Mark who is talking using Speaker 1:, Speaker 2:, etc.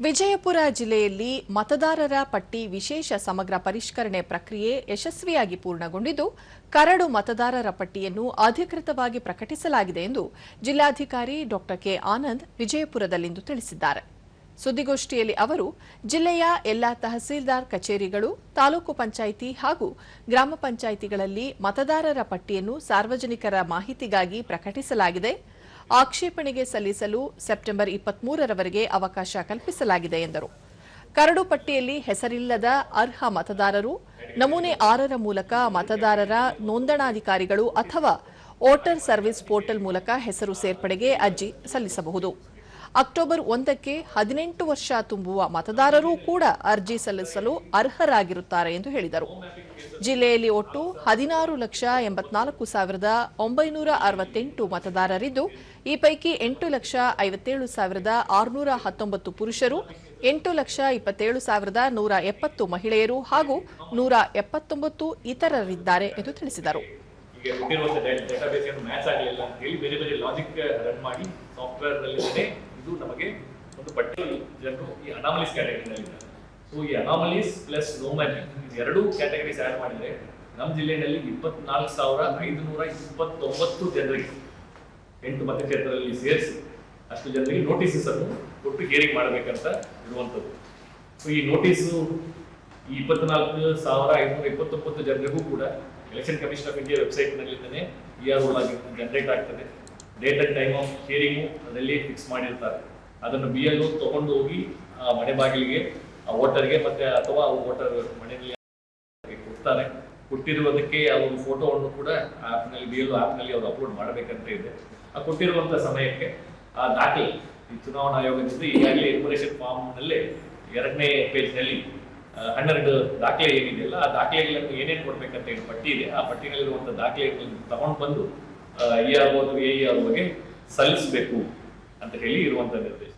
Speaker 1: ವಿಜಯಪುರ ಜಿಲ್ಲೆಯಲ್ಲಿ ಮತದಾರರ ಪಟ್ಟಿ ವಿಶೇಷ ಸಮಗ್ರ ಪರಿಷ್ಕರಣೆ ಪ್ರಕ್ರಿಯೆ ಯಶಸ್ವಿಯಾಗಿ ಪೂರ್ಣಗೊಂಡಿದ್ದು, ಕರಡು ಮತದಾರರ ಪಟ್ಟಿಯನ್ನು ಅಧಿಕೃತವಾಗಿ ಪ್ರಕಟಿಸಲಾಗಿದೆ ಎಂದು ಜಿಲ್ಲಾಧಿಕಾರಿ ಡಾ ಕೆ ಆನಂದ್ ವಿಜಯಪುರದಲ್ಲಿಂದು ತಿಳಿಸಿದ್ದಾರೆ. ಸುದ್ದಿಗೋಷ್ಠಿಯಲ್ಲಿ ಅವರು ಜಿಲ್ಲೆಯ ಎಲ್ಲಾ ತಹಸೀಲ್ದಾರ್ ಕಚೇರಿಗಳು, ತಾಲೂಕು ಪಂಚಾಯಿತಿ ಹಾಗೂ ಗ್ರಾಮ ಪಂಚಾಯಿತಿಗಳಲ್ಲಿ ಮತದಾರರ ಪಟ್ಟಿಯನ್ನು ಸಾರ್ವಜನಿಕರ ಮಾಹಿತಿಗಾಗಿ ಪ್ರಕಟಿಸಲಾಗಿದೆ. ಆಕ್ಷೇಪಣೆಗೆ ಸಲ್ಲಿಸಲು ಸೆಪ್ಟೆಂಬರ್ 23ರವರೆಗೆ ಅವಕಾಶ ಕಲ್ಪಿಸಲಾಗಿದೆ ಎಂದರು. ಕರಡು ಪಟ್ಟಿಯಲ್ಲಿ ಹೆಸರಿಲ್ಲದ ಅರ್ಹ ಮತದಾರರು ನಮೂನೆ 6ರ ಮೂಲಕ ಮತದಾರರ ನೋಂದಣಾಧಿಕಾರಿಗಳು ಅಥವಾ ವೋಟರ್ ಸರ್ವಿಸ್ ಪೋರ್ಟಲ್ ಮೂಲಕ ಹೆಸರು ಸೇರ್ಪಡೆಗೆ ಅರ್ಜಿ ಸಲ್ಲಿಸಬಹುದು. ಅಕ್ಟೋಬರ್ 1ಕ್ಕೆ 18 ವರ್ಷ ತುಂಬುವ ಮತದಾರರೂ ಕೂಡ ಅರ್ಜಿ ಸಲ್ಲಿಸಲು ಅರ್ಹರಾಗಿರುತ್ತಾರೆ ಎಂದು ಹೇಳಿದರು. ಜಿಲ್ಲೆಯಲ್ಲಿ ಒಟ್ಟು 16,84,968 ಮತದಾರರಿದ್ದು, ಈ ಪೈಕಿ 8,57,619 ಪುರುಷರು, 8,27,170 ಮಹಿಳೆಯರು ಹಾಗೂ 179 ಇತರರಿದ್ದಾರೆ ಎಂದು ತಿಳಿಸಿದರು.
Speaker 2: ಇದು ನಮಗೆ ಒಂದು ಪಟ್ಟಿ ಜನರು ಈ ಅನಾಮಲೀಸ್ ಕ್ಯಾಟಗರಿನಲ್ಲಿದ್ದಾರೆ. ಸೊ ಈ ಅನಾಮಲೀಸ್ ಪ್ಲಸ್ ನೋ ಮ್ಯಾಪಿಂಗ್ ಎರಡೂ ಕ್ಯಾಟಗರೀಸ್ ಆಡ್ ಮಾಡಿದರೆ ನಮ್ಮ ಜಿಲ್ಲೆಯಲ್ಲಿ 24,529 ಜನರಿಗೆ 8 ಮತಕ್ಷೇತ್ರದಲ್ಲಿ ಸೇರಿಸಿ ಅಷ್ಟು ಜನರಿಗೆ ನೋಟಿಸಸ್ ಅನ್ನು ಕೊಟ್ಟು ಹಿಯರಿಂಗ್ ಮಾಡಬೇಕಂತ ಇರುವಂಥದ್ದು. ಸೊ ಈ ನೋಟಿಸು ಈ 24,529 ಜನರಿಗೂ ಕೂಡ ಎಲೆಕ್ಷನ್ ಕಮಿಷನ್ ಆಫ್ ಇಂಡಿಯಾ ವೆಬ್ಸೈಟ್ನಲ್ಲಿಂದನೇ ERO ಆಗಿ ಜನರೇಟ್ ಆಗ್ತದೆ. Date and time of hearing ಅದರಲ್ಲಿ ಫಿಕ್ಸ್ ಮಾಡಿರ್ತಾರೆ. ಅದನ್ನು BLO ತಗೊಂಡು ಹೋಗಿ ಮನೆ ಬಾಗಿಲಿಗೆ ವೋಟರ್ಗೆ ಮತ್ತೆ ಅಥವಾ ವೋಟರ್ ಮನೆಯಲ್ಲಿ ಕೊಡ್ತಾರೆ. ಕೊಟ್ಟಿರುವುದಕ್ಕೆ ಅವರು ಫೋಟೋವನ್ನು ಕೂಡ ಆ್ಯಪ್ನಲ್ಲಿ BLO ಆ್ಯಪ್ನಲ್ಲಿ ಅವರು ಅಪ್ಲೋಡ್ ಮಾಡಬೇಕಂತ ಇದೆ. ಆ ಕೊಟ್ಟಿರುವಂಥ ಸಮಯಕ್ಕೆ ಆ ದಾಖಲೆ ಈ ಚುನಾವಣಾ ಆಯೋಗದಿಂದ ಈಗಾಗಲೇ ಇನ್ಫಾರ್ಮೇಷನ್ ಫಾರ್ಮ್ನಲ್ಲೇ 2ನೇ ಪೇಜ್ನಲ್ಲಿ 12 ದಾಖಲೆ ಏನಿದೆಯಲ್ಲ ಆ ದಾಖಲೆಗಳನ್ನು ಏನೇನು ಕೊಡ್ಬೇಕಂತ ಏನು ಪಟ್ಟಿ ಇದೆ, ಆ ಪಟ್ಟಿನಲ್ಲಿರುವಂಥ ದಾಖಲೆಗಳನ್ನು ತಗೊಂಡು ಬಂದು ERO AEROಗೆ ಸಲ್ಲಿಸಬೇಕು ಅಂತ ಹೇಳಿ ಇರುವಂಥ ನಿರ್ದೇಶ.